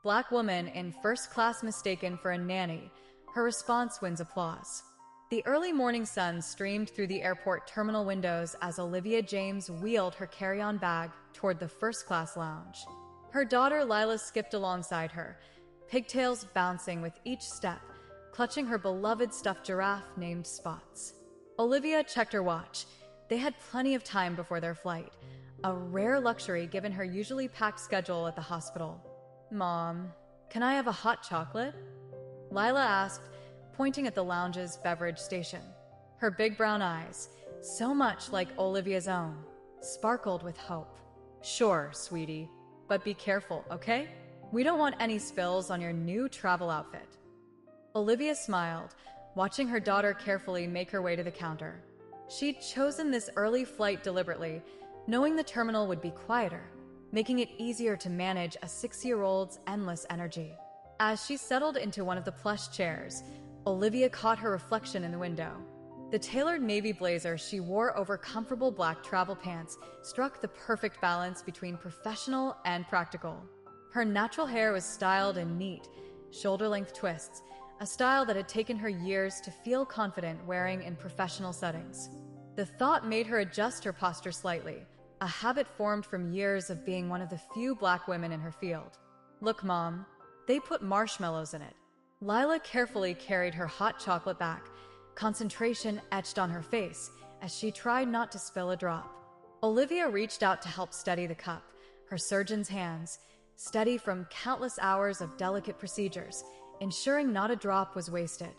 Black woman in first class mistaken for a nanny. Her response wins applause. The early morning sun streamed through the airport terminal windows as Olivia James wheeled her carry-on bag toward the first-class lounge. Her daughter Lila skipped alongside her, pigtails bouncing with each step, clutching her beloved stuffed giraffe named Spots. Olivia checked her watch. They had plenty of time before their flight, a rare luxury given her usually packed schedule at the hospital. "Mom, can I have a hot chocolate?" Lila asked, pointing at the lounge's beverage station. Her big brown eyes, so much like Olivia's own, sparkled with hope. "Sure, sweetie, but be careful, okay? We don't want any spills on your new travel outfit." Olivia smiled, watching her daughter carefully make her way to the counter. She'd chosen this early flight deliberately, knowing the terminal would be quieter, making it easier to manage a 6-year-old's endless energy. As she settled into one of the plush chairs, Olivia caught her reflection in the window. The tailored navy blazer she wore over comfortable black travel pants struck the perfect balance between professional and practical. Her natural hair was styled in neat, shoulder-length twists, a style that had taken her years to feel confident wearing in professional settings. The thought made her adjust her posture slightly, a habit formed from years of being one of the few black women in her field. "Look, Mom, they put marshmallows in it." Lila carefully carried her hot chocolate back, concentration etched on her face as she tried not to spill a drop. Olivia reached out to help steady the cup, her surgeon's hands, steady from countless hours of delicate procedures, ensuring not a drop was wasted.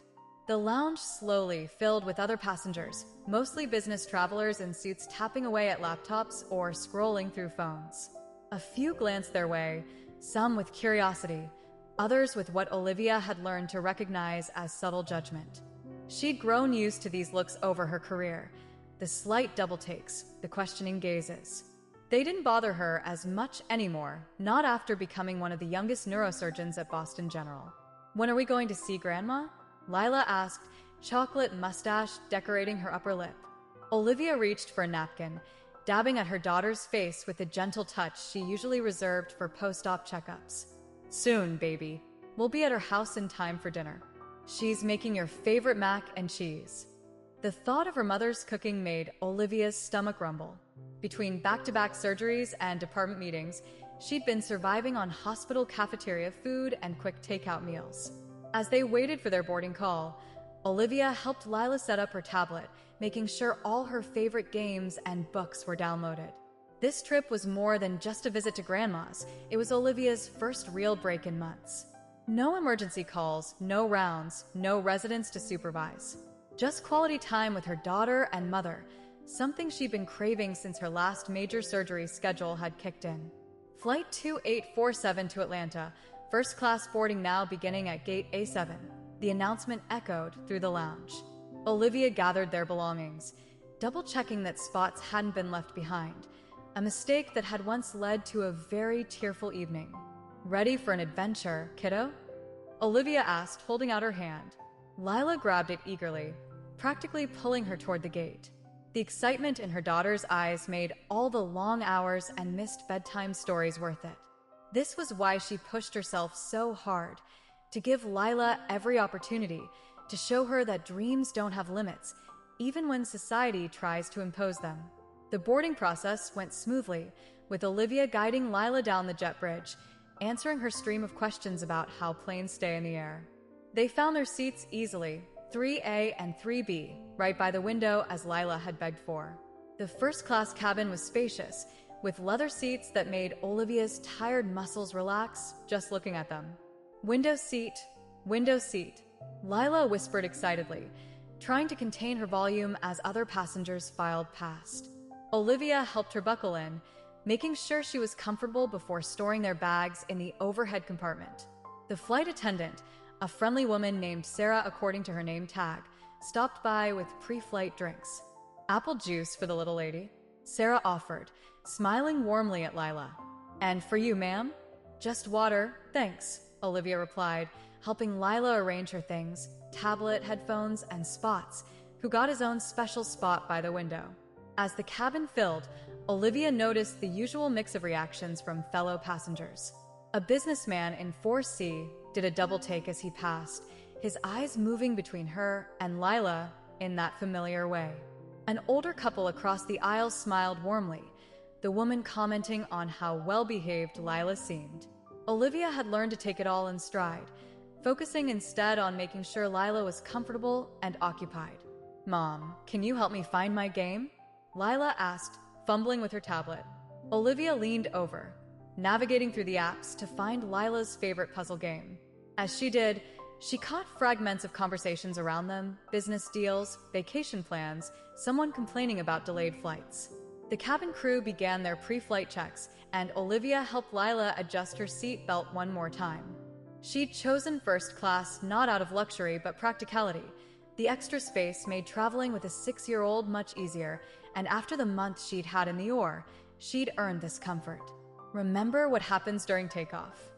The lounge slowly filled with other passengers, mostly business travelers in suits tapping away at laptops or scrolling through phones. A few glanced their way, some with curiosity, others with what Olivia had learned to recognize as subtle judgment. She'd grown used to these looks over her career, the slight double takes, the questioning gazes. They didn't bother her as much anymore, not after becoming one of the youngest neurosurgeons at Boston General. "When are we going to see Grandma?" Lila asked, chocolate mustache decorating her upper lip. Olivia reached for a napkin, dabbing at her daughter's face with the gentle touch she usually reserved for post-op checkups. "Soon, baby. We'll be at her house in time for dinner. She's making your favorite mac and cheese." The thought of her mother's cooking made Olivia's stomach rumble. Between back-to-back surgeries and department meetings, she'd been surviving on hospital cafeteria food and quick takeout meals. As they waited for their boarding call, Olivia helped Lila set up her tablet, making sure all her favorite games and books were downloaded. This trip was more than just a visit to Grandma's. It was Olivia's first real break in months. No emergency calls, no rounds, no residents to supervise. Just quality time with her daughter and mother, something she'd been craving since her last major surgery schedule had kicked in. Flight 2847 to Atlanta, first class boarding now beginning at gate A7. The announcement echoed through the lounge. Olivia gathered their belongings, double-checking that Spots hadn't been left behind, a mistake that had once led to a very tearful evening. "Ready for an adventure, kiddo?" Olivia asked, holding out her hand. Lila grabbed it eagerly, practically pulling her toward the gate. The excitement in her daughter's eyes made all the long hours and missed bedtime stories worth it. This was why she pushed herself so hard, to give Lila every opportunity, to show her that dreams don't have limits, even when society tries to impose them. The boarding process went smoothly, with Olivia guiding Lila down the jet bridge, answering her stream of questions about how planes stay in the air. They found their seats easily, 3A and 3B, right by the window as Lila had begged for. The first-class cabin was spacious, with leather seats that made Olivia's tired muscles relax just looking at them. "Window seat, window seat," Lila whispered excitedly, trying to contain her volume as other passengers filed past. Olivia helped her buckle in, making sure she was comfortable before storing their bags in the overhead compartment. The flight attendant, a friendly woman named Sarah according to her name tag, stopped by with pre-flight drinks. "Apple juice for the little lady," Sarah offered, smiling warmly at Lila. "And for you, ma'am?" "Just water, thanks," Olivia replied, helping Lila arrange her things, tablet, headphones, and Spots, who got his own special spot by the window. As the cabin filled, Olivia noticed the usual mix of reactions from fellow passengers. A businessman in 4C did a double take as he passed, his eyes moving between her and Lila in that familiar way. An older couple across the aisle smiled warmly, the woman commenting on how well-behaved Lila seemed. Olivia had learned to take it all in stride, focusing instead on making sure Lila was comfortable and occupied. "Mom, can you help me find my game?" Lila asked, fumbling with her tablet. Olivia leaned over, navigating through the apps to find Lila's favorite puzzle game. As she did, she caught fragments of conversations around them, business deals, vacation plans, someone complaining about delayed flights. The cabin crew began their pre-flight checks, and Olivia helped Lila adjust her seat belt one more time. She'd chosen first class not out of luxury but practicality. The extra space made traveling with a 6-year-old much easier, and after the month she'd had in the oar, she'd earned this comfort. "Remember what happens during takeoff?"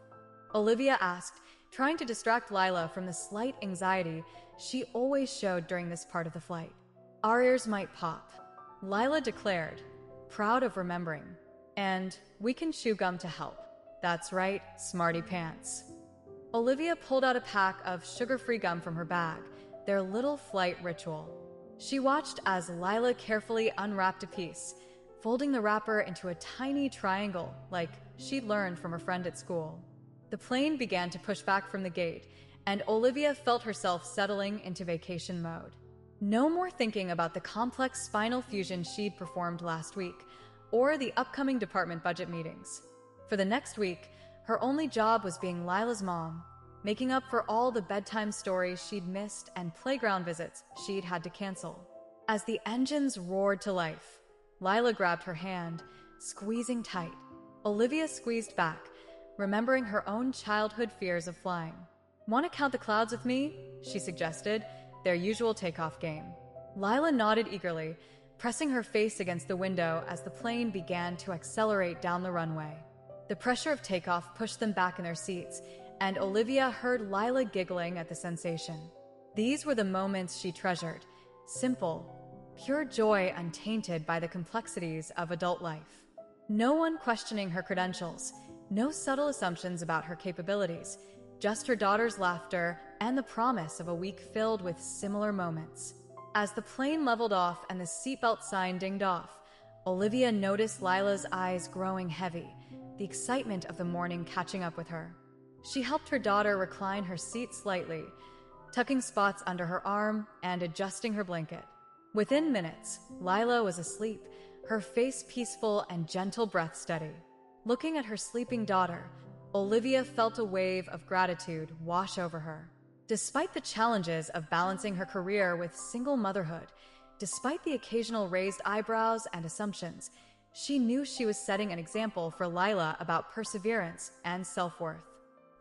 Olivia asked, trying to distract Lila from the slight anxiety she always showed during this part of the flight. "Our ears might pop," Lila declared, proud of remembering. "And we can chew gum to help." "That's right, smarty pants." Olivia pulled out a pack of sugar-free gum from her bag, their little flight ritual. She watched as Lila carefully unwrapped a piece, folding the wrapper into a tiny triangle like she'd learned from a friend at school. The plane began to push back from the gate, and Olivia felt herself settling into vacation mode. No more thinking about the complex spinal fusion she'd performed last week, or the upcoming department budget meetings. For the next week, her only job was being Lila's mom, making up for all the bedtime stories she'd missed and playground visits she'd had to cancel. As the engines roared to life, Lila grabbed her hand, squeezing tight. Olivia squeezed back, remembering her own childhood fears of flying. "Want to count the clouds with me?" she suggested, their usual takeoff game. Lila nodded eagerly, pressing her face against the window as the plane began to accelerate down the runway. The pressure of takeoff pushed them back in their seats, and Olivia heard Lila giggling at the sensation. These were the moments she treasured, simple, pure joy untainted by the complexities of adult life. No one questioning her credentials, no subtle assumptions about her capabilities, just her daughter's laughter and the promise of a week filled with similar moments. As the plane leveled off and the seatbelt sign dinged off, Olivia noticed Lila's eyes growing heavy, the excitement of the morning catching up with her. She helped her daughter recline her seat slightly, tucking spots under her arm and adjusting her blanket. Within minutes, Lila was asleep, her face peaceful and gentle breath steady. Looking at her sleeping daughter, Olivia felt a wave of gratitude wash over her. Despite the challenges of balancing her career with single motherhood, despite the occasional raised eyebrows and assumptions, she knew she was setting an example for Lila about perseverance and self-worth.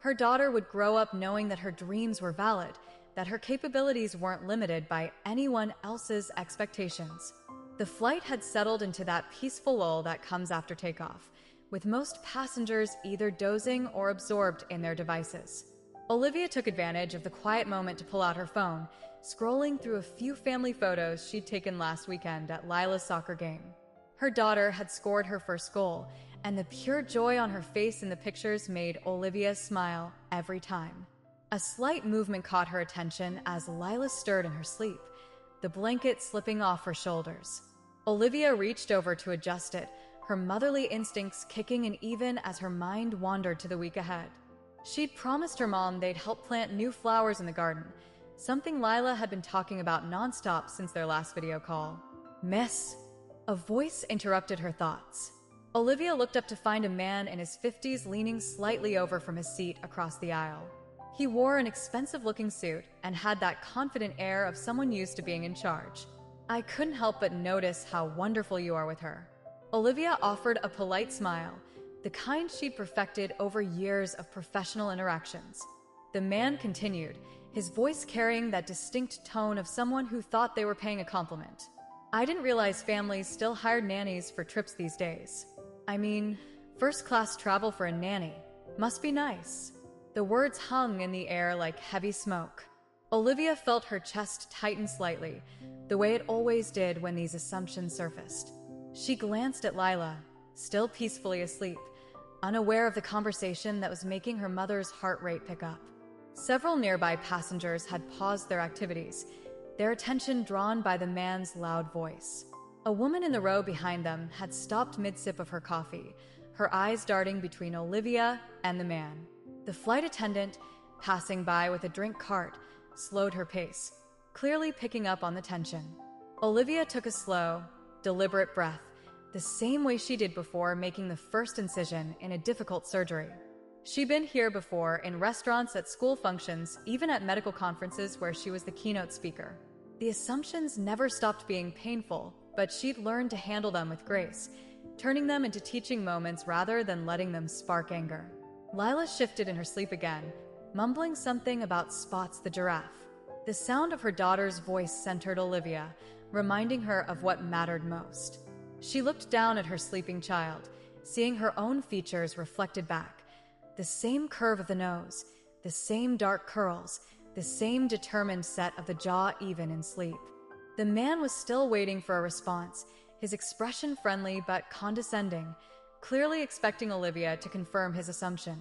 Her daughter would grow up knowing that her dreams were valid, that her capabilities weren't limited by anyone else's expectations. The flight had settled into that peaceful lull that comes after takeoff, with most passengers either dozing or absorbed in their devices. Olivia took advantage of the quiet moment to pull out her phone, scrolling through a few family photos she'd taken last weekend at Lila's soccer game. Her daughter had scored her first goal, and the pure joy on her face in the pictures made Olivia smile every time. A slight movement caught her attention as Lila stirred in her sleep, the blanket slipping off her shoulders. Olivia reached over to adjust it, her motherly instincts kicking in even as her mind wandered to the week ahead. She'd promised her mom they'd help plant new flowers in the garden, something Lila had been talking about nonstop since their last video call. "Miss," a voice interrupted her thoughts. Olivia looked up to find a man in his 50s leaning slightly over from his seat across the aisle. He wore an expensive-looking suit and had that confident air of someone used to being in charge. "I couldn't help but notice how wonderful you are with her." Olivia offered a polite smile, the kind she'd perfected over years of professional interactions. The man continued, his voice carrying that distinct tone of someone who thought they were paying a compliment. "I didn't realize families still hired nannies for trips these days. I mean, first-class travel for a nanny. Must be nice." The words hung in the air like heavy smoke. Olivia felt her chest tighten slightly, the way it always did when these assumptions surfaced. She glanced at Lila, still peacefully asleep, unaware of the conversation that was making her mother's heart rate pick up. Several nearby passengers had paused their activities, their attention drawn by the man's loud voice. A woman in the row behind them had stopped mid-sip of her coffee, her eyes darting between Olivia and the man. The flight attendant, passing by with a drink cart, slowed her pace, clearly picking up on the tension. Olivia took a slow, deliberate breath, the same way she did before making the first incision in a difficult surgery. She'd been here before, in restaurants, at school functions, even at medical conferences where she was the keynote speaker. The assumptions never stopped being painful, but she'd learned to handle them with grace, turning them into teaching moments rather than letting them spark anger. Lila shifted in her sleep again, mumbling something about Spots the giraffe. The sound of her daughter's voice centered Olivia, reminding her of what mattered most. She looked down at her sleeping child, seeing her own features reflected back. The same curve of the nose, the same dark curls, the same determined set of the jaw even in sleep. The man was still waiting for a response, his expression friendly but condescending, clearly expecting Olivia to confirm his assumption.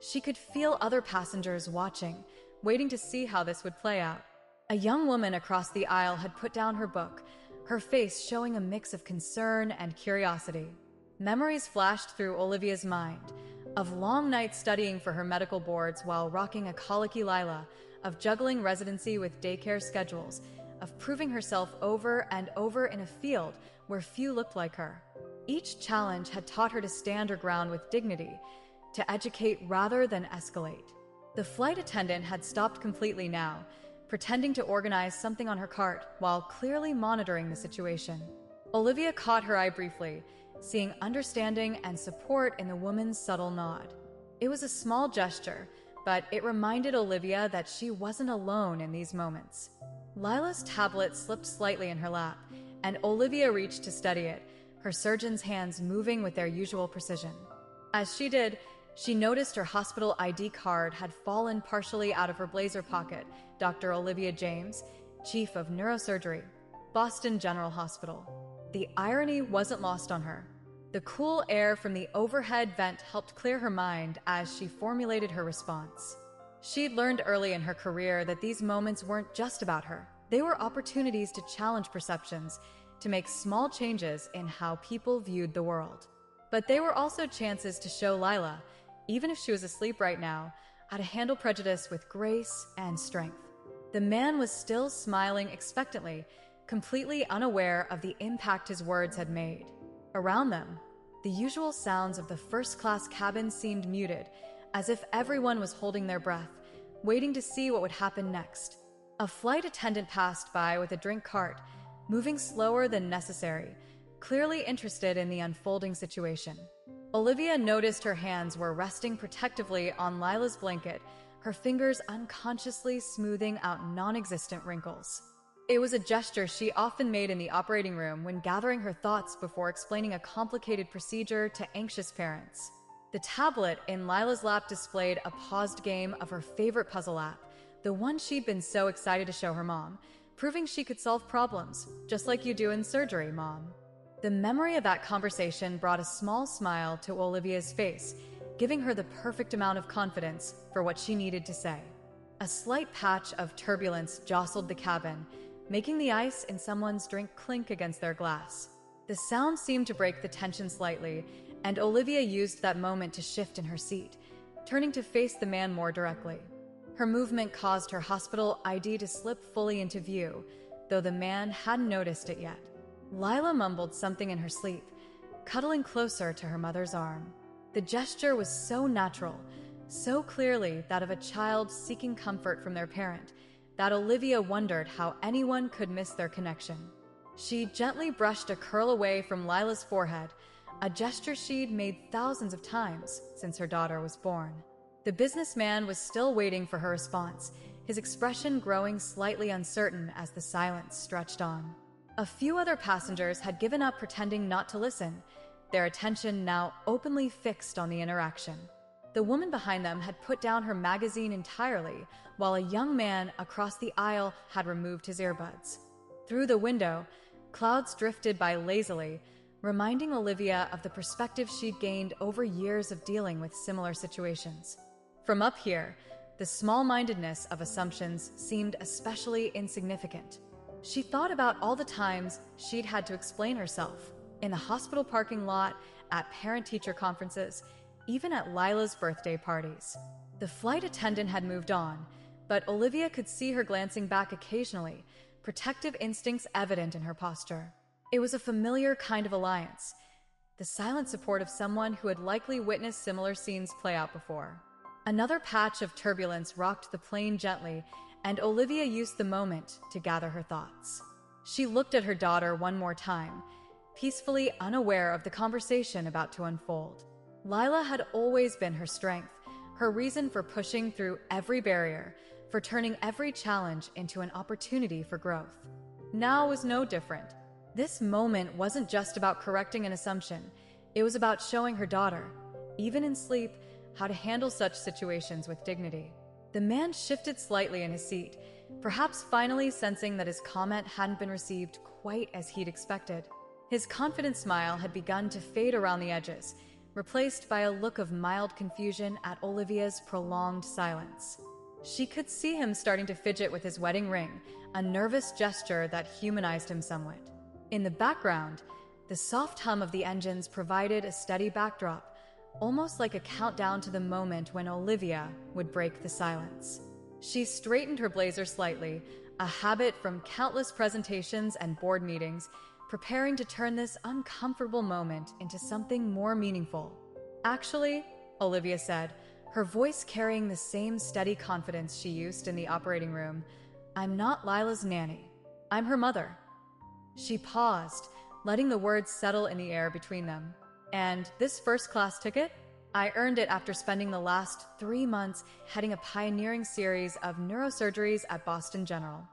She could feel other passengers watching, waiting to see how this would play out. A young woman across the aisle had put down her book, her face showing a mix of concern and curiosity. Memories flashed through Olivia's mind, of long nights studying for her medical boards while rocking a colicky Lila, of juggling residency with daycare schedules, of proving herself over and over in a field where few looked like her. Each challenge had taught her to stand her ground with dignity, to educate rather than escalate. The flight attendant had stopped completely now, pretending to organize something on her cart while clearly monitoring the situation. Olivia caught her eye briefly, seeing understanding and support in the woman's subtle nod. It was a small gesture, but it reminded Olivia that she wasn't alone in these moments. Lila's tablet slipped slightly in her lap, and Olivia reached to study it, her surgeon's hands moving with their usual precision. As she did, she noticed her hospital ID card had fallen partially out of her blazer pocket. Dr. Olivia James, Chief of Neurosurgery, Boston General Hospital. The irony wasn't lost on her. The cool air from the overhead vent helped clear her mind as she formulated her response. She'd learned early in her career that these moments weren't just about her. They were opportunities to challenge perceptions, to make small changes in how people viewed the world. But they were also chances to show Lila, even if she was asleep right now, how to handle prejudice with grace and strength. The man was still smiling expectantly, completely unaware of the impact his words had made. Around them, the usual sounds of the first-class cabin seemed muted, as if everyone was holding their breath, waiting to see what would happen next. A flight attendant passed by with a drink cart, moving slower than necessary, clearly interested in the unfolding situation. Olivia noticed her hands were resting protectively on Lila's blanket, her fingers unconsciously smoothing out non-existent wrinkles. It was a gesture she often made in the operating room when gathering her thoughts before explaining a complicated procedure to anxious parents. The tablet in Lila's lap displayed a paused game of her favorite puzzle app, the one she'd been so excited to show her mom, proving she could solve problems, just like you do in surgery, Mom. The memory of that conversation brought a small smile to Olivia's face, giving her the perfect amount of confidence for what she needed to say. A slight patch of turbulence jostled the cabin, making the ice in someone's drink clink against their glass. The sound seemed to break the tension slightly, and Olivia used that moment to shift in her seat, turning to face the man more directly. Her movement caused her hospital ID to slip fully into view, though the man hadn't noticed it yet. Lila mumbled something in her sleep, cuddling closer to her mother's arm. The gesture was so natural, so clearly that of a child seeking comfort from their parent, that Olivia wondered how anyone could miss their connection. She gently brushed a curl away from Lila's forehead, a gesture she'd made thousands of times since her daughter was born. The businessman was still waiting for her response, his expression growing slightly uncertain as the silence stretched on. A few other passengers had given up pretending not to listen, their attention now openly fixed on the interaction. The woman behind them had put down her magazine entirely, while a young man across the aisle had removed his earbuds. Through the window, clouds drifted by lazily, reminding Olivia of the perspective she'd gained over years of dealing with similar situations. From up here, the small-mindedness of assumptions seemed especially insignificant. She thought about all the times she'd had to explain herself, in the hospital parking lot, at parent-teacher conferences, even at Lila's birthday parties. The flight attendant had moved on, but Olivia could see her glancing back occasionally, protective instincts evident in her posture. It was a familiar kind of alliance, the silent support of someone who had likely witnessed similar scenes play out before. Another patch of turbulence rocked the plane gently, and Olivia used the moment to gather her thoughts. She looked at her daughter one more time, peacefully unaware of the conversation about to unfold. Lila had always been her strength, her reason for pushing through every barrier, for turning every challenge into an opportunity for growth. Now was no different. This moment wasn't just about correcting an assumption. It was about showing her daughter, even in sleep, how to handle such situations with dignity. The man shifted slightly in his seat, perhaps finally sensing that his comment hadn't been received quite as he'd expected. His confident smile had begun to fade around the edges, replaced by a look of mild confusion at Olivia's prolonged silence. She could see him starting to fidget with his wedding ring, a nervous gesture that humanized him somewhat. In the background, the soft hum of the engines provided a steady backdrop, almost like a countdown to the moment when Olivia would break the silence. She straightened her blazer slightly, a habit from countless presentations and board meetings, preparing to turn this uncomfortable moment into something more meaningful. "Actually," Olivia said, her voice carrying the same steady confidence she used in the operating room, "I'm not Lila's nanny. I'm her mother." She paused, letting the words settle in the air between them. "And this first-class ticket? I earned it after spending the last 3 months heading a pioneering series of neurosurgeries at Boston General."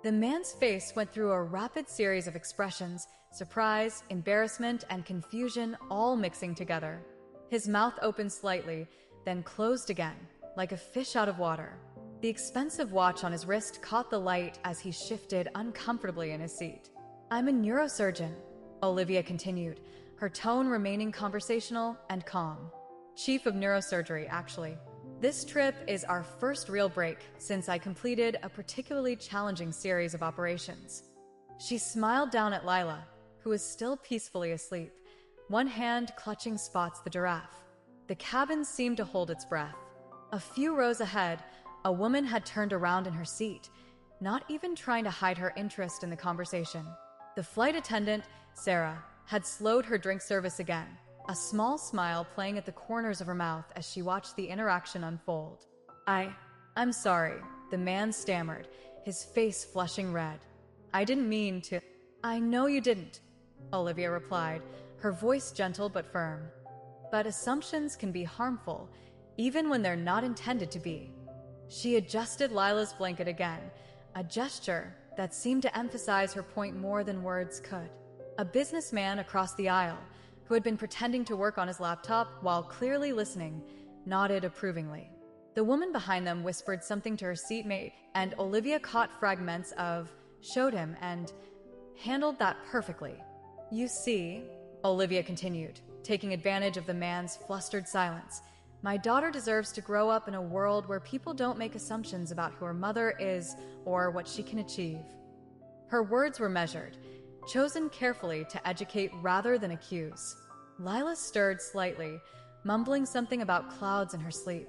The man's face went through a rapid series of expressions, surprise, embarrassment, and confusion all mixing together. His mouth opened slightly, then closed again, like a fish out of water. The expensive watch on his wrist caught the light as he shifted uncomfortably in his seat. "I'm a neurosurgeon," Olivia continued, her tone remaining conversational and calm. "Chief of neurosurgery, actually. This trip is our first real break since I completed a particularly challenging series of operations." She smiled down at Lila, who was still peacefully asleep, one hand clutching Spots the giraffe. The cabin seemed to hold its breath. A few rows ahead, a woman had turned around in her seat, not even trying to hide her interest in the conversation. The flight attendant, Sarah, had slowed her drink service again, a small smile playing at the corners of her mouth as she watched the interaction unfold. I'm sorry," the man stammered, his face flushing red. "I didn't mean to." "I know you didn't," Olivia replied, her voice gentle but firm. "But assumptions can be harmful, even when they're not intended to be." She adjusted Lila's blanket again, a gesture that seemed to emphasize her point more than words could. A businessman across the aisle, who had been pretending to work on his laptop while clearly listening, nodded approvingly. The woman behind them whispered something to her seatmate, and Olivia caught fragments of "showed him" and "handled that perfectly." "You see," Olivia continued, taking advantage of the man's flustered silence, "my daughter deserves to grow up in a world where people don't make assumptions about who her mother is or what she can achieve." Her words were measured, chosen carefully to educate rather than accuse. Lila stirred slightly, mumbling something about clouds in her sleep.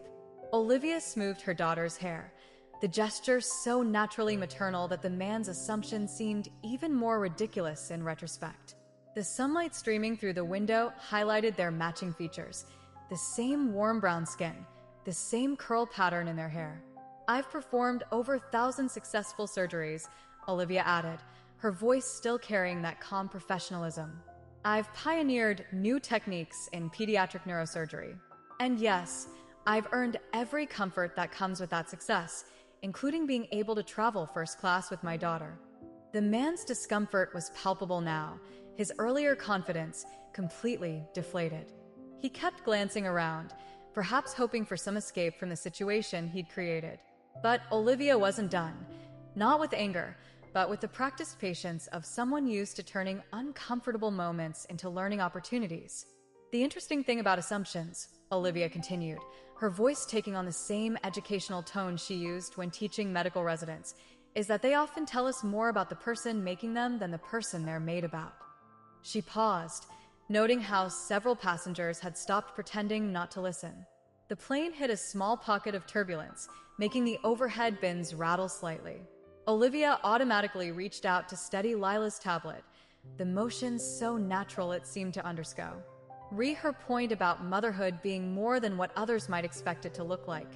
Olivia smoothed her daughter's hair, the gesture so naturally maternal that the man's assumption seemed even more ridiculous in retrospect. The sunlight streaming through the window highlighted their matching features, the same warm brown skin, the same curl pattern in their hair. "I've performed over 1,000 successful surgeries," Olivia added, her voice still carrying that calm professionalism. "I've pioneered new techniques in pediatric neurosurgery. And yes, I've earned every comfort that comes with that success, including being able to travel first class with my daughter." The man's discomfort was palpable now, his earlier confidence completely deflated. He kept glancing around, perhaps hoping for some escape from the situation he'd created. But Olivia wasn't done, not with anger, but with the practiced patience of someone used to turning uncomfortable moments into learning opportunities. The interesting thing about assumptions, Olivia continued, her voice taking on the same educational tone she used when teaching medical residents, is that they often tell us more about the person making them than the person they're made about. She paused, noting how several passengers had stopped pretending not to listen. The plane hit a small pocket of turbulence, making the overhead bins rattle slightly. Olivia automatically reached out to steady Lila's tablet, the motion so natural it seemed to underscore. Her point about motherhood being more than what others might expect it to look like.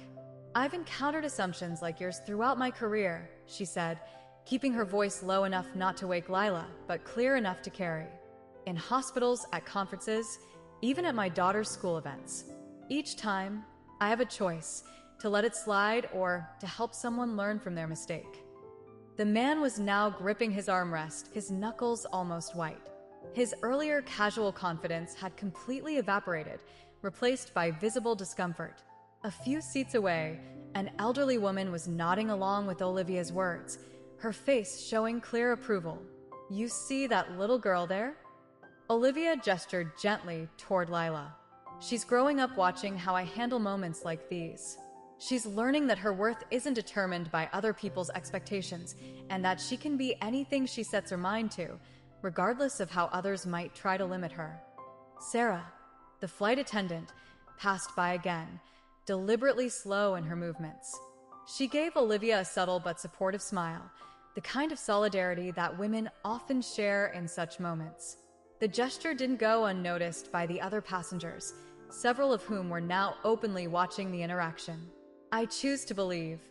I've encountered assumptions like yours throughout my career, she said, keeping her voice low enough not to wake Lila, but clear enough to carry. In hospitals, at conferences, even at my daughter's school events. Each time, I have a choice, to let it slide or to help someone learn from their mistake. The man was now gripping his armrest, his knuckles almost white. His earlier casual confidence had completely evaporated, replaced by visible discomfort. A few seats away, an elderly woman was nodding along with Olivia's words, her face showing clear approval. You see that little girl there? Olivia gestured gently toward Lila. She's growing up watching how I handle moments like these. She's learning that her worth isn't determined by other people's expectations and that she can be anything she sets her mind to, regardless of how others might try to limit her. Sarah, the flight attendant, passed by again, deliberately slow in her movements. She gave Olivia a subtle but supportive smile, the kind of solidarity that women often share in such moments. The gesture didn't go unnoticed by the other passengers, several of whom were now openly watching the interaction. I choose to believe,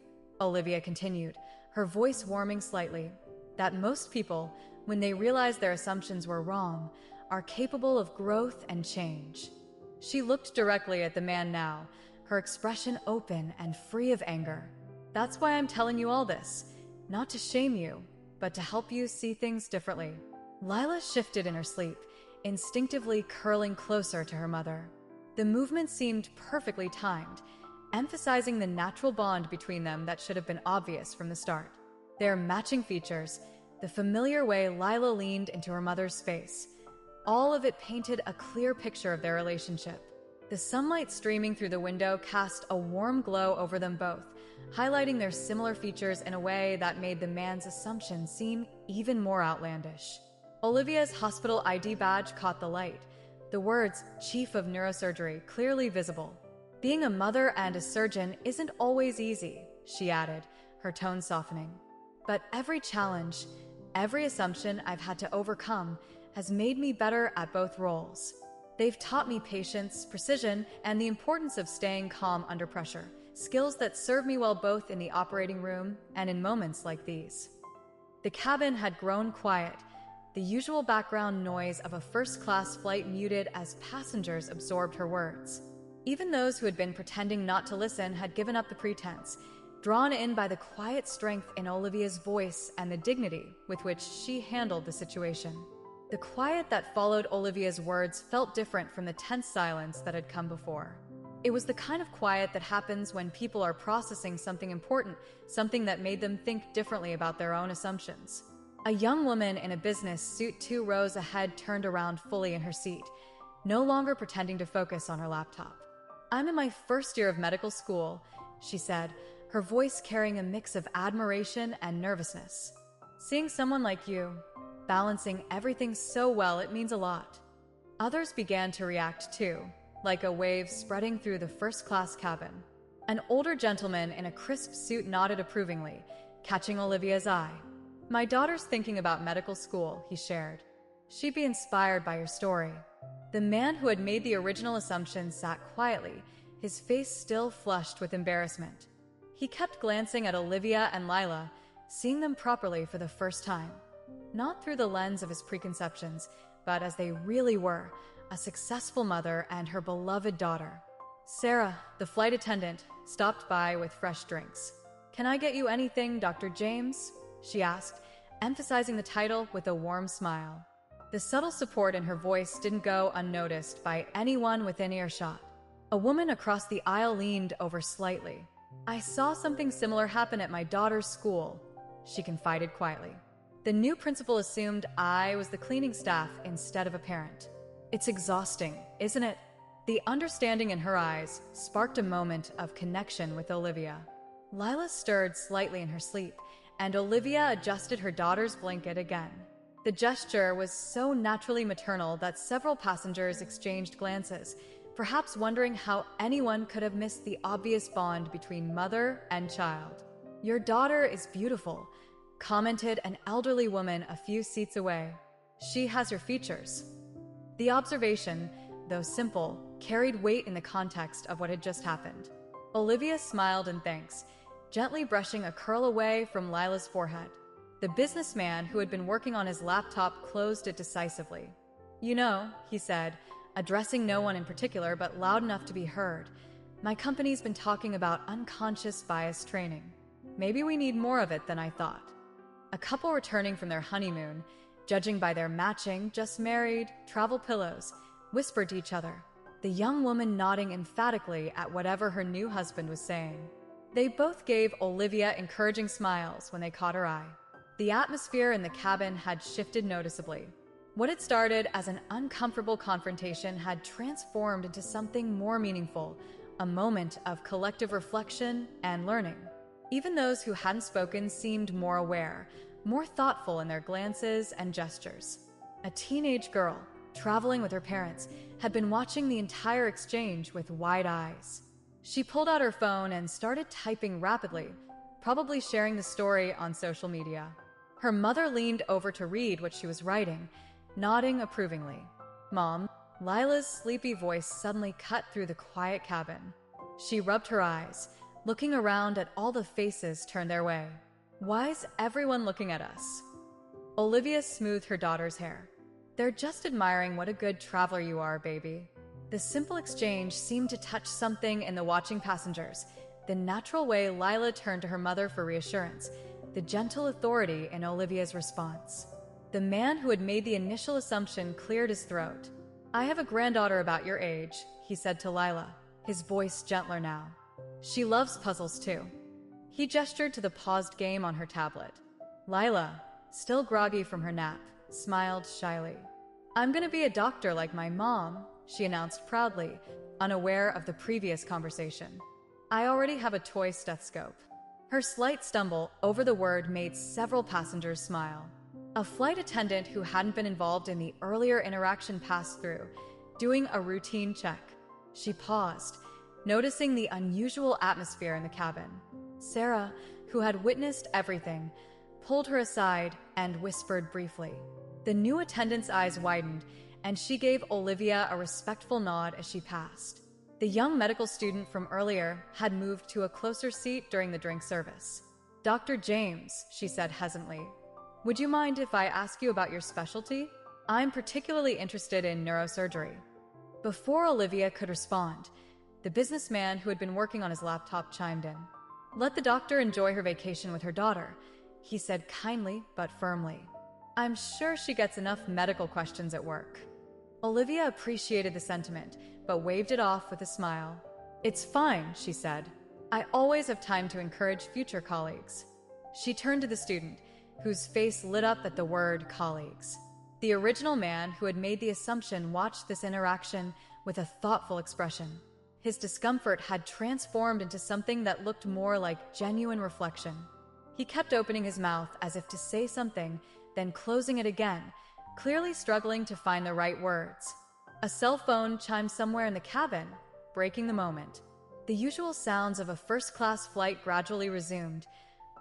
Olivia continued, her voice warming slightly, that most people, when they realize their assumptions were wrong, are capable of growth and change. She looked directly at the man now, her expression open and free of anger. That's why I'm telling you all this, not to shame you, but to help you see things differently. Lila shifted in her sleep, instinctively curling closer to her mother. The movement seemed perfectly timed, emphasizing the natural bond between them that should have been obvious from the start. Their matching features, the familiar way Lila leaned into her mother's face, all of it painted a clear picture of their relationship. The sunlight streaming through the window cast a warm glow over them both, highlighting their similar features in a way that made the man's assumption seem even more outlandish. Olivia's hospital ID badge caught the light, the words Chief of Neurosurgery clearly visible. Being a mother and a surgeon isn't always easy, she added, her tone softening. But every challenge, every assumption I've had to overcome has made me better at both roles. They've taught me patience, precision, and the importance of staying calm under pressure, skills that serve me well both in the operating room and in moments like these. The cabin had grown quiet, the usual background noise of a first-class flight muted as passengers absorbed her words. Even those who had been pretending not to listen had given up the pretense, drawn in by the quiet strength in Olivia's voice and the dignity with which she handled the situation. The quiet that followed Olivia's words felt different from the tense silence that had come before. It was the kind of quiet that happens when people are processing something important, something that made them think differently about their own assumptions. A young woman in a business suit 2 rows ahead turned around fully in her seat, no longer pretending to focus on her laptop. I'm in my first year of medical school, she said, her voice carrying a mix of admiration and nervousness. Seeing someone like you, balancing everything so well, it means a lot. Others began to react too, like a wave spreading through the first-class cabin. An older gentleman in a crisp suit nodded approvingly, catching Olivia's eye. My daughter's thinking about medical school, he shared. She'd be inspired by your story. The man who had made the original assumption sat quietly, his face still flushed with embarrassment. He kept glancing at Olivia and Lila, seeing them properly for the first time. Not through the lens of his preconceptions, but as they really were, a successful mother and her beloved daughter. Sarah, the flight attendant, stopped by with fresh drinks. Can I get you anything, Dr. James? She asked, emphasizing the title with a warm smile. The subtle support in her voice didn't go unnoticed by anyone within earshot. A woman across the aisle leaned over slightly. I saw something similar happen at my daughter's school, she confided quietly. The new principal assumed I was the cleaning staff instead of a parent. It's exhausting, isn't it? The understanding in her eyes sparked a moment of connection with Olivia. Lila stirred slightly in her sleep, and Olivia adjusted her daughter's blanket again. The gesture was so naturally maternal that several passengers exchanged glances, perhaps wondering how anyone could have missed the obvious bond between mother and child. "Your daughter is beautiful," commented an elderly woman a few seats away. "She has her features." The observation, though simple, carried weight in the context of what had just happened. Olivia smiled in thanks, gently brushing a curl away from Lila's forehead. The businessman who had been working on his laptop closed it decisively. "You know," he said, addressing no one in particular but loud enough to be heard, "my company's been talking about unconscious bias training. Maybe we need more of it than I thought." A couple returning from their honeymoon, judging by their matching, just married, travel pillows, whispered to each other, the young woman nodding emphatically at whatever her new husband was saying. They both gave Olivia encouraging smiles when they caught her eye. The atmosphere in the cabin had shifted noticeably. What had started as an uncomfortable confrontation had transformed into something more meaningful, a moment of collective reflection and learning. Even those who hadn't spoken seemed more aware, more thoughtful in their glances and gestures. A teenage girl, traveling with her parents, had been watching the entire exchange with wide eyes. She pulled out her phone and started typing rapidly, probably sharing the story on social media. Her mother leaned over to read what she was writing, nodding approvingly. "Mom," Lila's sleepy voice suddenly cut through the quiet cabin. She rubbed her eyes, looking around at all the faces turned their way. "Why's everyone looking at us?" Olivia smoothed her daughter's hair. "They're just admiring what a good traveler you are, baby." The simple exchange seemed to touch something in the watching passengers, the natural way Lila turned to her mother for reassurance, the gentle authority in Olivia's response. The man who had made the initial assumption cleared his throat. "I have a granddaughter about your age," he said to Lila, his voice gentler now. "She loves puzzles too." He gestured to the paused game on her tablet. Lila, still groggy from her nap, smiled shyly. "I'm gonna be a doctor like my mom," she announced proudly, unaware of the previous conversation. "I already have a toy stethoscope." Her slight stumble over the word made several passengers smile. A flight attendant who hadn't been involved in the earlier interaction passed through, doing a routine check. She paused, noticing the unusual atmosphere in the cabin. Sarah, who had witnessed everything, pulled her aside and whispered briefly. The new attendant's eyes widened, and she gave Olivia a respectful nod as she passed. The young medical student from earlier had moved to a closer seat during the drink service. "Dr. James," she said hesitantly, "would you mind if I ask you about your specialty? I'm particularly interested in neurosurgery." Before Olivia could respond, the businessman who had been working on his laptop chimed in. "Let the doctor enjoy her vacation with her daughter," he said kindly but firmly. "I'm sure she gets enough medical questions at work." Olivia appreciated the sentiment, but waved it off with a smile. "It's fine," she said. "I always have time to encourage future colleagues." She turned to the student, whose face lit up at the word colleagues. The original man who had made the assumption watched this interaction with a thoughtful expression. His discomfort had transformed into something that looked more like genuine reflection. He kept opening his mouth as if to say something, then closing it again, clearly struggling to find the right words. A cell phone chimed somewhere in the cabin, breaking the moment. The usual sounds of a first-class flight gradually resumed.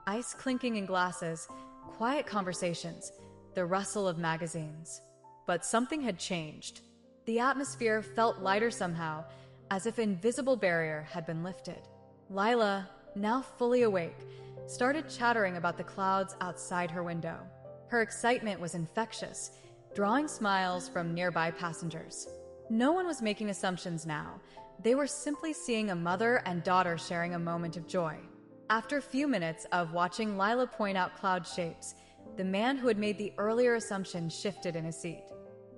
Ice clinking in glasses, quiet conversations, the rustle of magazines. But something had changed. The atmosphere felt lighter somehow, as if an invisible barrier had been lifted. Lila, now fully awake, started chattering about the clouds outside her window. Her excitement was infectious, drawing smiles from nearby passengers. No one was making assumptions now. They were simply seeing a mother and daughter sharing a moment of joy. After a few minutes of watching Lila point out cloud shapes, the man who had made the earlier assumption shifted in his seat.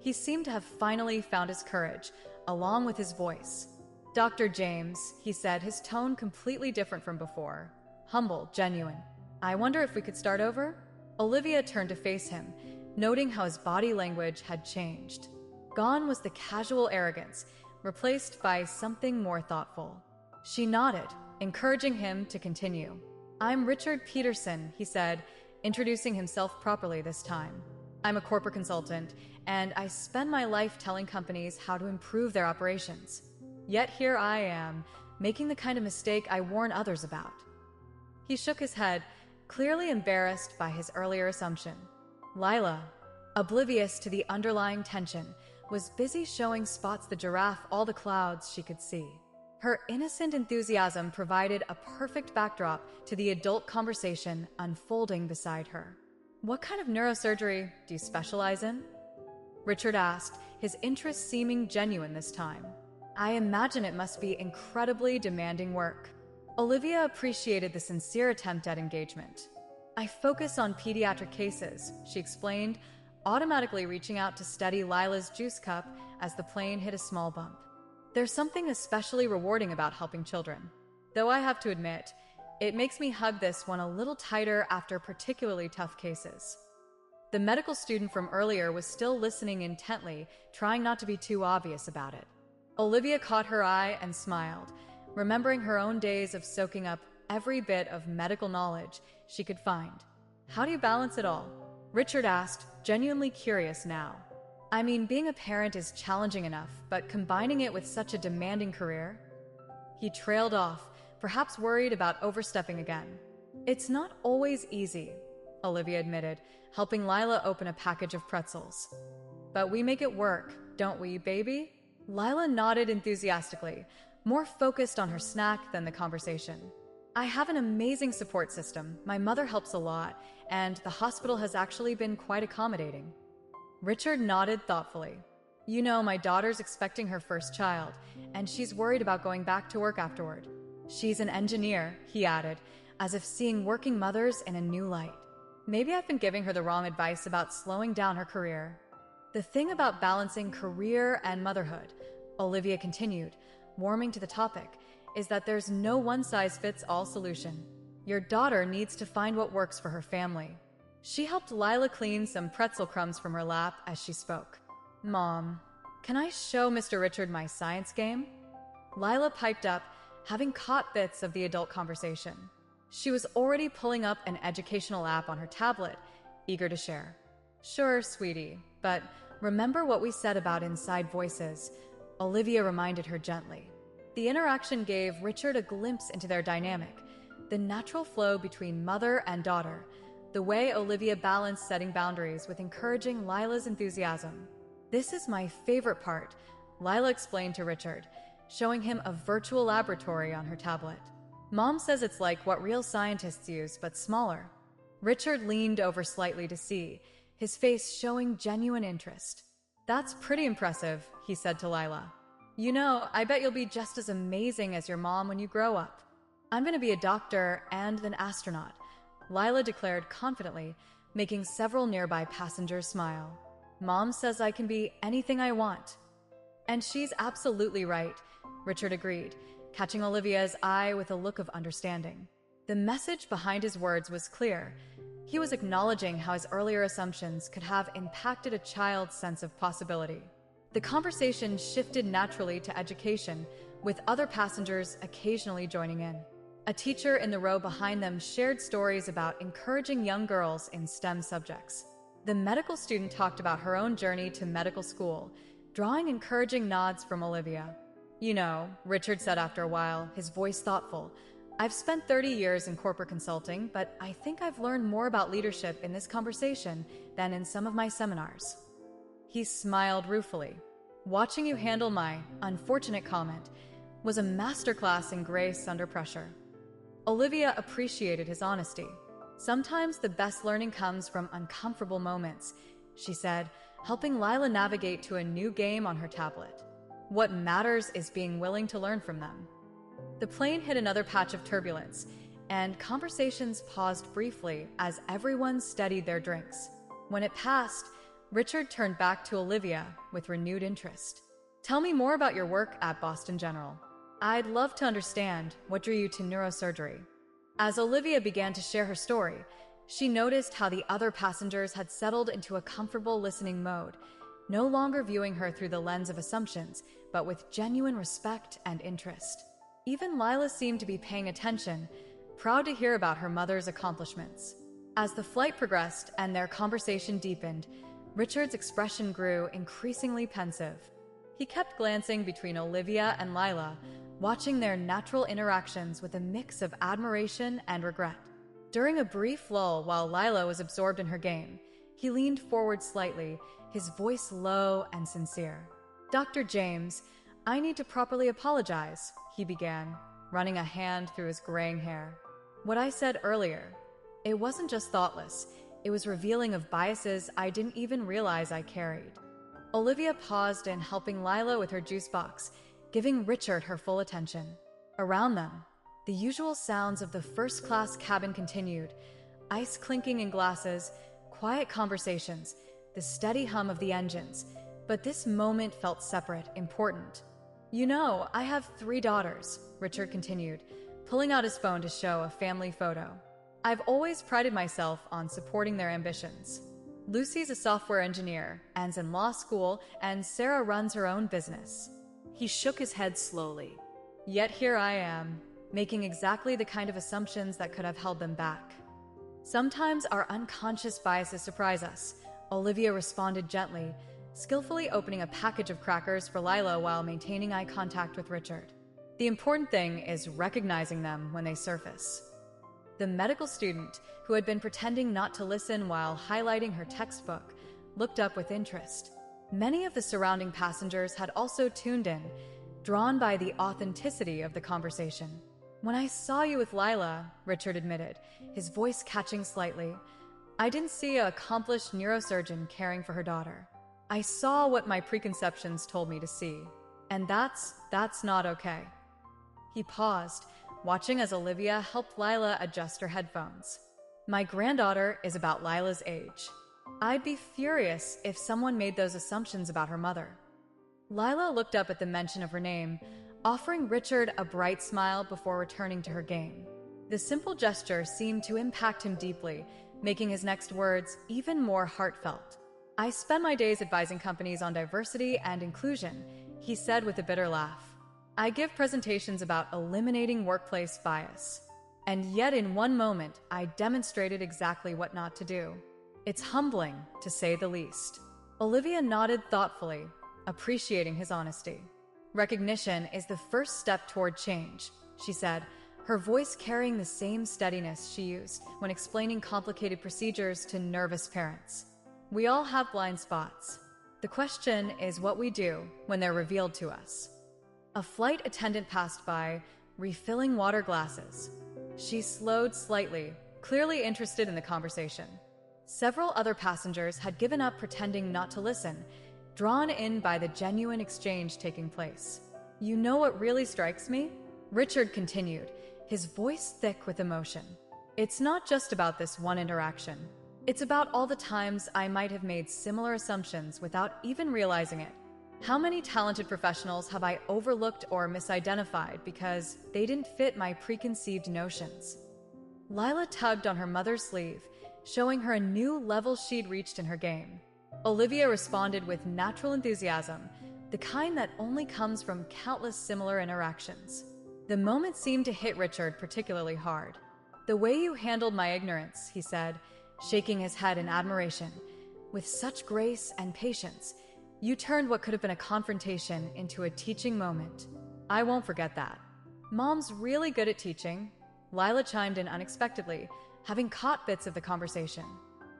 He seemed to have finally found his courage, along with his voice. "Dr. James," he said, his tone completely different from before. Humble, genuine. "I wonder if we could start over?" Olivia turned to face him, noting how his body language had changed. Gone was the casual arrogance, replaced by something more thoughtful. She nodded, encouraging him to continue. "I'm Richard Peterson," he said, introducing himself properly this time. "I'm a corporate consultant, and I spend my life telling companies how to improve their operations. Yet here I am, making the kind of mistake I warn others about." He shook his head, clearly embarrassed by his earlier assumption. Lila, oblivious to the underlying tension, was busy showing Spots the giraffe all the clouds she could see. Her innocent enthusiasm provided a perfect backdrop to the adult conversation unfolding beside her. "What kind of neurosurgery do you specialize in?" Richard asked, his interest seeming genuine this time. "I imagine it must be incredibly demanding work." Olivia appreciated the sincere attempt at engagement. "I focus on pediatric cases," she explained, automatically reaching out to steady Lila's juice cup as the plane hit a small bump. "There's something especially rewarding about helping children. Though I have to admit, it makes me hug this one a little tighter after particularly tough cases." The medical student from earlier was still listening intently, trying not to be too obvious about it. Olivia caught her eye and smiled, remembering her own days of soaking up every bit of medical knowledge she could find. "How do you balance it all?" Richard asked, genuinely curious now. "I mean, being a parent is challenging enough, but combining it with such a demanding career?" He trailed off, perhaps worried about overstepping again. "It's not always easy," Olivia admitted, helping Lila open a package of pretzels. "But we make it work, don't we, baby?" Lila nodded enthusiastically, more focused on her snack than the conversation. "I have an amazing support system. My mother helps a lot, and the hospital has actually been quite accommodating." Richard nodded thoughtfully. "You know, my daughter's expecting her first child, and she's worried about going back to work afterward. She's an engineer," he added, as if seeing working mothers in a new light. "Maybe I've been giving her the wrong advice about slowing down her career." "The thing about balancing career and motherhood," Olivia continued, warming to the topic, "is that there's no one-size-fits-all solution. Your daughter needs to find what works for her family." She helped Lila clean some pretzel crumbs from her lap as she spoke. "Mom, can I show Mr. Richard my science game?" Lila piped up, having caught bits of the adult conversation. She was already pulling up an educational app on her tablet, eager to share. "Sure, sweetie, but remember what we said about inside voices," Olivia reminded her gently. The interaction gave Richard a glimpse into their dynamic, the natural flow between mother and daughter, the way Olivia balanced setting boundaries with encouraging Lila's enthusiasm. "This is my favorite part," Lila explained to Richard, showing him a virtual laboratory on her tablet. "Mom says it's like what real scientists use, but smaller." Richard leaned over slightly to see, his face showing genuine interest. "That's pretty impressive," he said to Lila. "You know, I bet you'll be just as amazing as your mom when you grow up." "I'm going to be a doctor and an astronaut," Lila declared confidently, making several nearby passengers smile. "Mom says I can be anything I want." "And she's absolutely right," Richard agreed, catching Olivia's eye with a look of understanding. The message behind his words was clear. He was acknowledging how his earlier assumptions could have impacted a child's sense of possibility. The conversation shifted naturally to education, with other passengers occasionally joining in. A teacher in the row behind them shared stories about encouraging young girls in STEM subjects. The medical student talked about her own journey to medical school, drawing encouraging nods from Olivia. "You know," Richard said after a while, his voice thoughtful, "I've spent 30 years in corporate consulting, but I think I've learned more about leadership in this conversation than in some of my seminars." He smiled ruefully. "Watching you handle my unfortunate comment was a masterclass in grace under pressure." Olivia appreciated his honesty. "Sometimes the best learning comes from uncomfortable moments," she said, helping Lila navigate to a new game on her tablet. "What matters is being willing to learn from them." The plane hit another patch of turbulence, and conversations paused briefly as everyone steadied their drinks. When it passed, Richard turned back to Olivia with renewed interest. "Tell me more about your work at Boston General. I'd love to understand what drew you to neurosurgery." As Olivia began to share her story, She noticed how the other passengers had settled into a comfortable listening mode, no longer viewing her through the lens of assumptions, but with genuine respect and interest. Even Lila seemed to be paying attention, proud to hear about her mother's accomplishments. As the flight progressed and their conversation deepened, Richard's expression grew increasingly pensive. He kept glancing between Olivia and Lila, watching their natural interactions with a mix of admiration and regret. During a brief lull while Lila was absorbed in her game, he leaned forward slightly, his voice low and sincere. "Dr. James, I need to properly apologize," he began, running a hand through his graying hair. "What I said earlier, it wasn't just thoughtless, it was revealing of biases I didn't even realize I carried." Olivia paused in helping Lila with her juice box, giving Richard her full attention. Around them, the usual sounds of the first-class cabin continued, ice clinking in glasses, quiet conversations, the steady hum of the engines, but this moment felt separate, important. "You know, I have 3 daughters," Richard continued, pulling out his phone to show a family photo. "I've always prided myself on supporting their ambitions. Lucy's a software engineer, Anne's in law school, and Sarah runs her own business." He shook his head slowly. "Yet here I am, making exactly the kind of assumptions that could have held them back." "Sometimes our unconscious biases surprise us," Olivia responded gently, skillfully opening a package of crackers for Lila while maintaining eye contact with Richard. "The important thing is recognizing them when they surface." The medical student, who had been pretending not to listen while highlighting her textbook, looked up with interest. Many of the surrounding passengers had also tuned in, drawn by the authenticity of the conversation. "When I saw you with Lila," Richard admitted, his voice catching slightly, "I didn't see an accomplished neurosurgeon caring for her daughter. I saw what my preconceptions told me to see, and that's not okay." He paused, watching as Olivia helped Lila adjust her headphones. "My granddaughter is about Lila's age. I'd be furious if someone made those assumptions about her mother." Lila looked up at the mention of her name, offering Richard a bright smile before returning to her game. The simple gesture seemed to impact him deeply, making his next words even more heartfelt. "I spend my days advising companies on diversity and inclusion," he said with a bitter laugh. "I give presentations about eliminating workplace bias. And yet in one moment, I demonstrated exactly what not to do. It's humbling, to say the least." Olivia nodded thoughtfully, appreciating his honesty. "Recognition is the first step toward change," she said, her voice carrying the same steadiness she used when explaining complicated procedures to nervous parents. "We all have blind spots. The question is what we do when they're revealed to us." A flight attendant passed by, refilling water glasses. She slowed slightly, clearly interested in the conversation. Several other passengers had given up pretending not to listen, drawn in by the genuine exchange taking place. "You know what really strikes me?" Richard continued, his voice thick with emotion. "It's not just about this one interaction. It's about all the times I might have made similar assumptions without even realizing it. How many talented professionals have I overlooked or misidentified because they didn't fit my preconceived notions?" Lila tugged on her mother's sleeve, showing her a new level she'd reached in her game. Olivia responded with natural enthusiasm, the kind that only comes from countless similar interactions. The moment seemed to hit Richard particularly hard. "The way you handled my ignorance," he said, shaking his head in admiration. "With such grace and patience, you turned what could have been a confrontation into a teaching moment. I won't forget that." "Mom's really good at teaching," Lila chimed in unexpectedly, having caught bits of the conversation.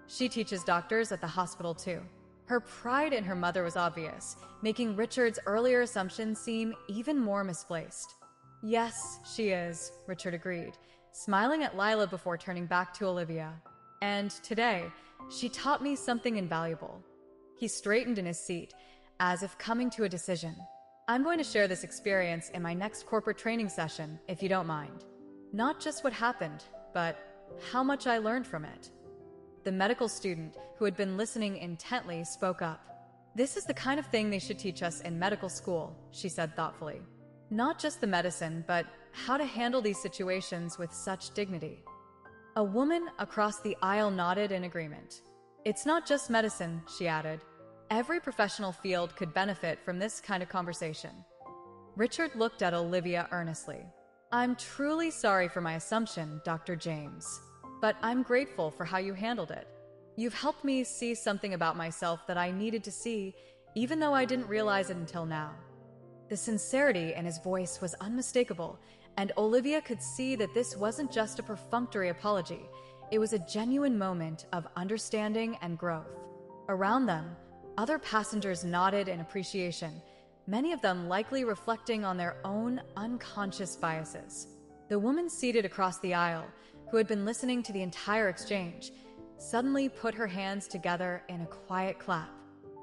"She teaches doctors at the hospital too." Her pride in her mother was obvious, making Richard's earlier assumptions seem even more misplaced. "Yes, she is," Richard agreed, smiling at Lila before turning back to Olivia. "And today, she taught me something invaluable." He straightened in his seat, as if coming to a decision. "I'm going to share this experience in my next corporate training session, if you don't mind. Not just what happened, but how much I learned from it." The medical student, who had been listening intently, spoke up. "This is the kind of thing they should teach us in medical school," she said thoughtfully. "Not just the medicine, but how to handle these situations with such dignity." A woman across the aisle nodded in agreement. It's not just medicine, she added. Every professional field could benefit from this kind of conversation. Richard looked at Olivia earnestly. I'm truly sorry for my assumption, Dr. James, but I'm grateful for how you handled it. You've helped me see something about myself that I needed to see, even though I didn't realize it until now. The sincerity in his voice was unmistakable, and Olivia could see that this wasn't just a perfunctory apology. It was a genuine moment of understanding and growth. Around them, other passengers nodded in appreciation, many of them likely reflecting on their own unconscious biases. The woman seated across the aisle, who had been listening to the entire exchange, suddenly put her hands together in a quiet clap.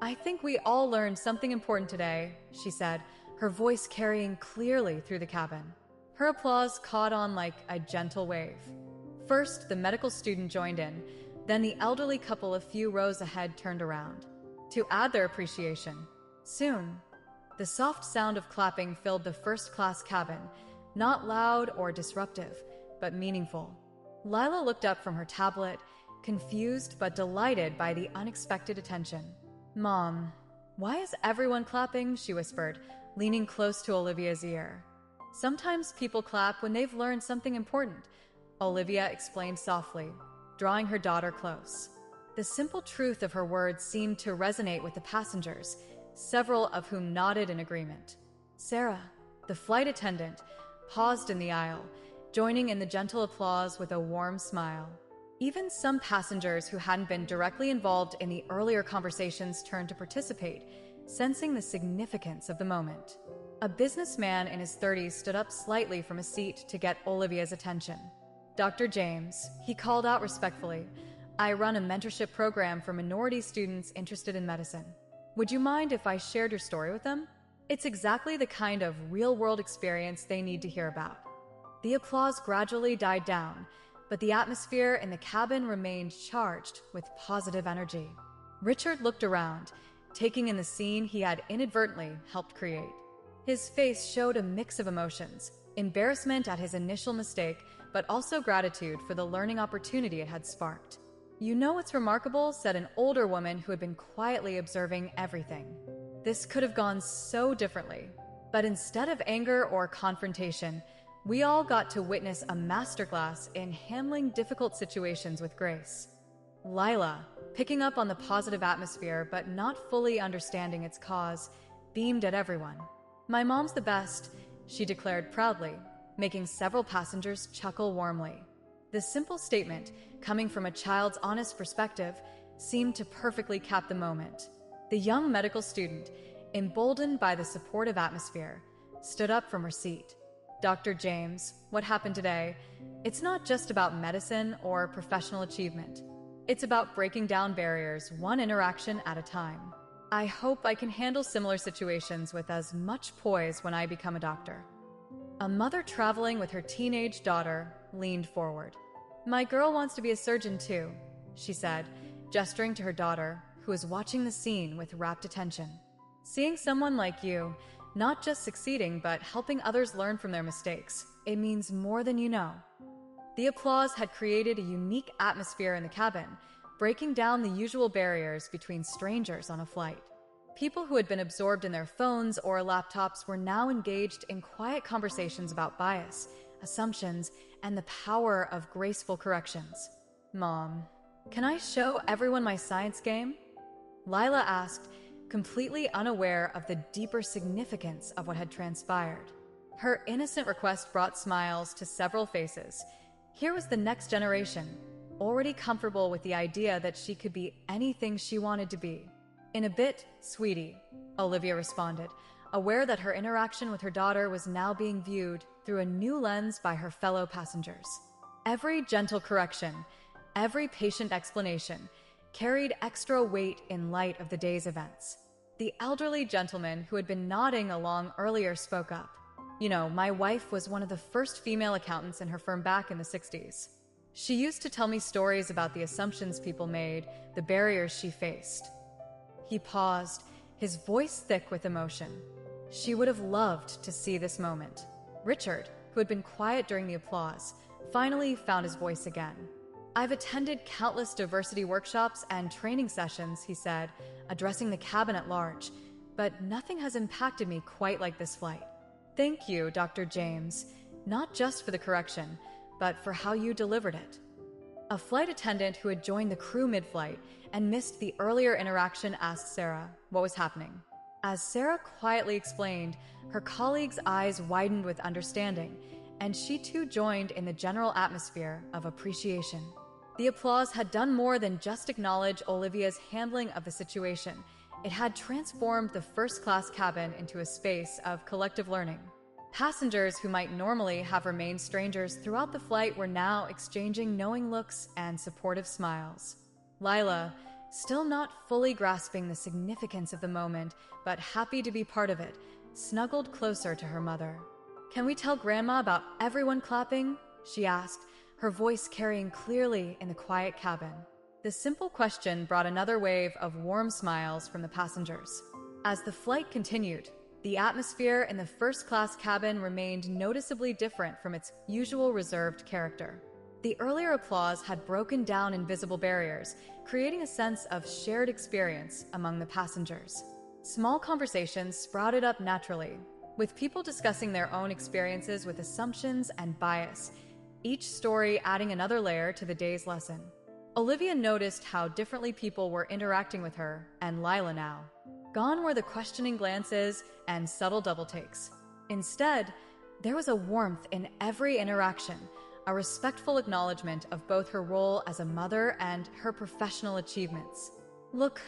I think we all learned something important today, she said, her voice carrying clearly through the cabin. Her applause caught on like a gentle wave. First, the medical student joined in, then the elderly couple a few rows ahead turned around to add their appreciation. Soon, the soft sound of clapping filled the first-class cabin, not loud or disruptive, but meaningful. Lila looked up from her tablet, confused but delighted by the unexpected attention. Mom, why is everyone clapping? She whispered, leaning close to Olivia's ear. Sometimes people clap when they've learned something important, Olivia explained softly, drawing her daughter close. The simple truth of her words seemed to resonate with the passengers, several of whom nodded in agreement. Sarah, the flight attendant, paused in the aisle, joining in the gentle applause with a warm smile. Even some passengers who hadn't been directly involved in the earlier conversations turned to participate, sensing the significance of the moment. A businessman in his 30s stood up slightly from a seat to get Olivia's attention. Dr. James, he called out respectfully, I run a mentorship program for minority students interested in medicine. Would you mind if I shared your story with them? It's exactly the kind of real-world experience they need to hear about. The applause gradually died down, but the atmosphere in the cabin remained charged with positive energy. Richard looked around, taking in the scene he had inadvertently helped create. His face showed a mix of emotions, embarrassment at his initial mistake, but also gratitude for the learning opportunity it had sparked. You know what's remarkable, said an older woman who had been quietly observing everything. This could have gone so differently, but instead of anger or confrontation, we all got to witness a masterclass in handling difficult situations with grace. Lila, picking up on the positive atmosphere but not fully understanding its cause, beamed at everyone. My mom's the best, she declared proudly, making several passengers chuckle warmly. This simple statement, coming from a child's honest perspective, seemed to perfectly cap the moment. The young medical student, emboldened by the supportive atmosphere, stood up from her seat. Dr. James, what happened today? It's not just about medicine or professional achievement. It's about breaking down barriers one interaction at a time. I hope I can handle similar situations with as much poise when I become a doctor. A mother traveling with her teenage daughter leaned forward. My girl wants to be a surgeon too, she said, gesturing to her daughter, who was watching the scene with rapt attention. Seeing someone like you, not just succeeding but helping others learn from their mistakes, it means more than you know. The applause had created a unique atmosphere in the cabin, breaking down the usual barriers between strangers on a flight. People who had been absorbed in their phones or laptops were now engaged in quiet conversations about bias, assumptions, and the power of graceful corrections. Mom, can I show everyone my science game? Lila asked, completely unaware of the deeper significance of what had transpired. Her innocent request brought smiles to several faces. Here was the next generation, already comfortable with the idea that she could be anything she wanted to be. In a bit, sweetie, Olivia responded, aware that her interaction with her daughter was now being viewed through a new lens by her fellow passengers. Every gentle correction, every patient explanation, carried extra weight in light of the day's events. The elderly gentleman who had been nodding along earlier spoke up. You know, my wife was one of the first female accountants in her firm back in the 60s. She used to tell me stories about the assumptions people made, the barriers she faced. He paused, his voice thick with emotion. She would have loved to see this moment. Richard, who had been quiet during the applause, finally found his voice again. I've attended countless diversity workshops and training sessions, he said, addressing the cabin at large, but nothing has impacted me quite like this flight. Thank you, Dr. James, not just for the correction, but for how you delivered it. A flight attendant who had joined the crew mid-flight and missed the earlier interaction asked Sarah what was happening. As Sarah quietly explained, her colleague's eyes widened with understanding, and she too joined in the general atmosphere of appreciation. The applause had done more than just acknowledge Olivia's handling of the situation. It had transformed the first-class cabin into a space of collective learning. Passengers who might normally have remained strangers throughout the flight were now exchanging knowing looks and supportive smiles. Lila, still not fully grasping the significance of the moment, but happy to be part of it, snuggled closer to her mother. "Can we tell Grandma about everyone clapping?" she asked, her voice carrying clearly in the quiet cabin. The simple question brought another wave of warm smiles from the passengers. As the flight continued, the atmosphere in the first-class cabin remained noticeably different from its usual reserved character. The earlier applause had broken down invisible barriers, creating a sense of shared experience among the passengers. Small conversations sprouted up naturally, with people discussing their own experiences with assumptions and bias, each story adding another layer to the day's lesson. Olivia noticed how differently people were interacting with her and Lila now. Gone were the questioning glances and subtle double takes. Instead, there was a warmth in every interaction, a respectful acknowledgement of both her role as a mother and her professional achievements. "Look,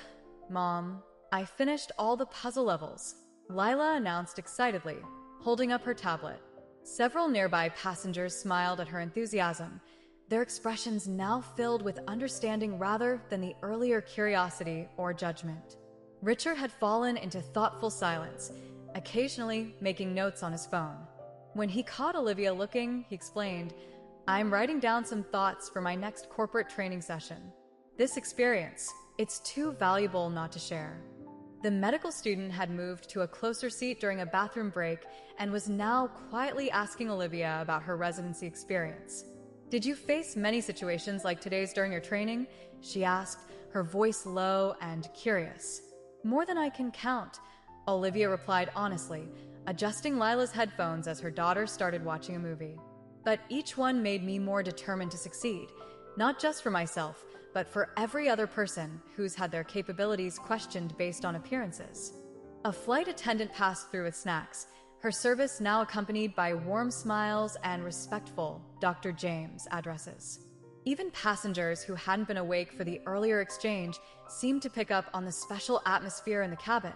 Mom, I finished all the puzzle levels," Lila announced excitedly, holding up her tablet. Several nearby passengers smiled at her enthusiasm, their expressions now filled with understanding rather than the earlier curiosity or judgment. Richard had fallen into thoughtful silence, occasionally making notes on his phone. When he caught Olivia looking, he explained, "I'm writing down some thoughts for my next corporate training session. This experience, it's too valuable not to share." The medical student had moved to a closer seat during a bathroom break and was now quietly asking Olivia about her residency experience. "Did you face many situations like today's during your training?" she asked, her voice low and curious. "More than I can count," Olivia replied honestly, adjusting Lila's headphones as her daughter started watching a movie. "But each one made me more determined to succeed, not just for myself, but for every other person who's had their capabilities questioned based on appearances." A flight attendant passed through with snacks, her service now accompanied by warm smiles and respectful Dr. James addresses. Even passengers who hadn't been awake for the earlier exchange seemed to pick up on the special atmosphere in the cabin,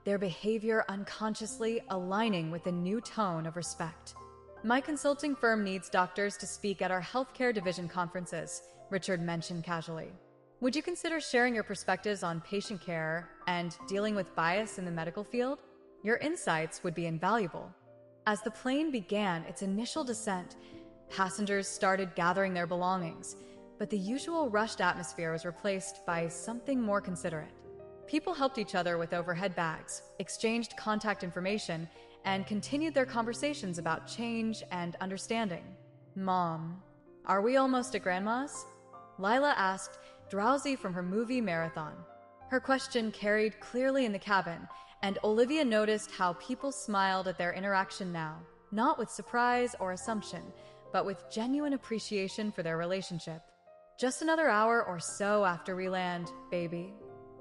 their behavior unconsciously aligning with the new tone of respect. "My consulting firm needs doctors to speak at our healthcare division conferences," Richard mentioned casually. "Would you consider sharing your perspectives on patient care and dealing with bias in the medical field? Your insights would be invaluable." As the plane began its initial descent, passengers started gathering their belongings, but the usual rushed atmosphere was replaced by something more considerate. People helped each other with overhead bags, exchanged contact information, and continued their conversations about change and understanding. "Mom, are we almost at Grandma's?" Lila asked, drowsy from her movie marathon. Her question carried clearly in the cabin, and Olivia noticed how people smiled at their interaction now, not with surprise or assumption, but with genuine appreciation for their relationship. "Just another hour or so after we land, baby,"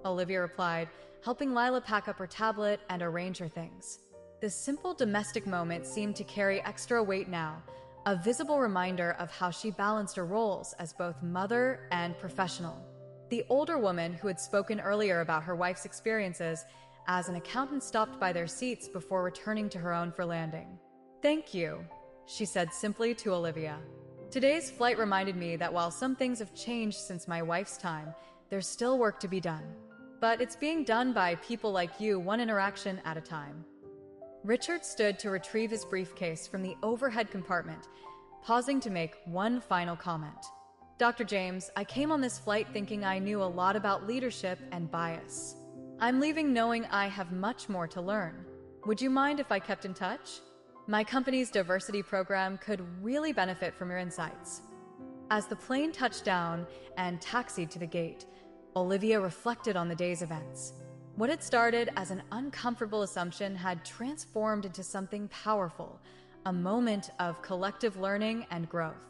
Olivia replied, helping Lila pack up her tablet and arrange her things. The simple domestic moment seemed to carry extra weight now, a visible reminder of how she balanced her roles as both mother and professional. The older woman who had spoken earlier about her wife's experiences as an accountant stopped by their seats before returning to her own for landing. "Thank you," she said simply to Olivia. "Today's flight reminded me that while some things have changed since my wife's time, there's still work to be done. But it's being done by people like you, one interaction at a time." Richard stood to retrieve his briefcase from the overhead compartment, pausing to make one final comment. "Dr. James, I came on this flight thinking I knew a lot about leadership and bias. I'm leaving knowing I have much more to learn. Would you mind if I kept in touch? My company's diversity program could really benefit from your insights." As the plane touched down and taxied to the gate, Olivia reflected on the day's events. What had started as an uncomfortable assumption had transformed into something powerful, a moment of collective learning and growth.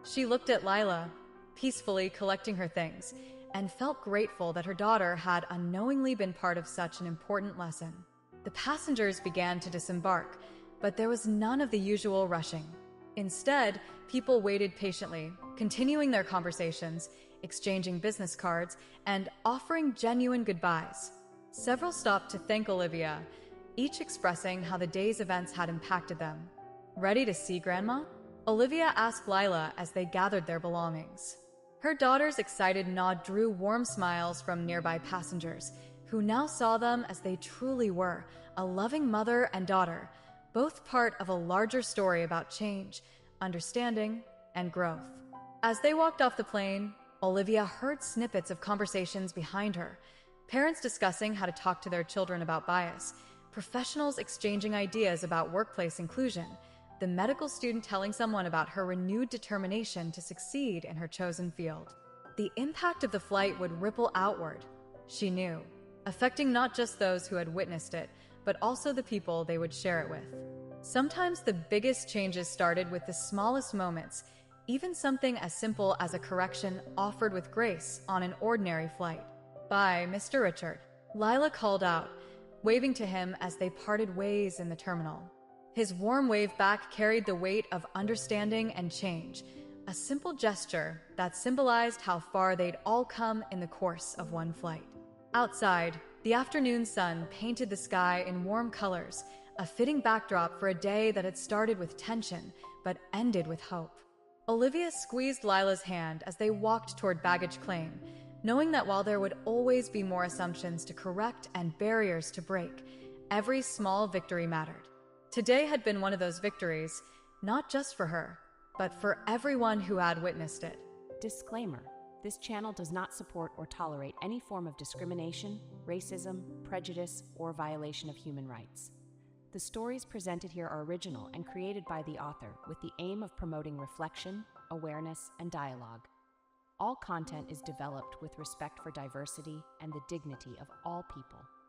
She looked at Lila, peacefully collecting her things, and felt grateful that her daughter had unknowingly been part of such an important lesson. The passengers began to disembark, but there was none of the usual rushing. Instead, people waited patiently, continuing their conversations, exchanging business cards, and offering genuine goodbyes. Several stopped to thank Olivia, each expressing how the day's events had impacted them. "Ready to see Grandma?" Olivia asked Lila as they gathered their belongings. Her daughter's excited nod drew warm smiles from nearby passengers, who now saw them as they truly were, a loving mother and daughter, both part of a larger story about change, understanding, and growth. As they walked off the plane, Olivia heard snippets of conversations behind her, parents discussing how to talk to their children about bias, professionals exchanging ideas about workplace inclusion, the medical student telling someone about her renewed determination to succeed in her chosen field. The impact of the flight would ripple outward, she knew, affecting not just those who had witnessed it, but also the people they would share it with. Sometimes the biggest changes started with the smallest moments, even something as simple as a correction offered with grace on an ordinary flight. "Bye, Mr. Richard," Lila called out, waving to him as they parted ways in the terminal. His warm wave back carried the weight of understanding and change, a simple gesture that symbolized how far they'd all come in the course of one flight. Outside, the afternoon sun painted the sky in warm colors, a fitting backdrop for a day that had started with tension but ended with hope. Olivia squeezed Lila's hand as they walked toward baggage claim, knowing that while there would always be more assumptions to correct and barriers to break, every small victory mattered. Today had been one of those victories, not just for her, but for everyone who had witnessed it. Disclaimer: this channel does not support or tolerate any form of discrimination, racism, prejudice, or violation of human rights. The stories presented here are original and created by the author with the aim of promoting reflection, awareness, and dialogue. All content is developed with respect for diversity and the dignity of all people.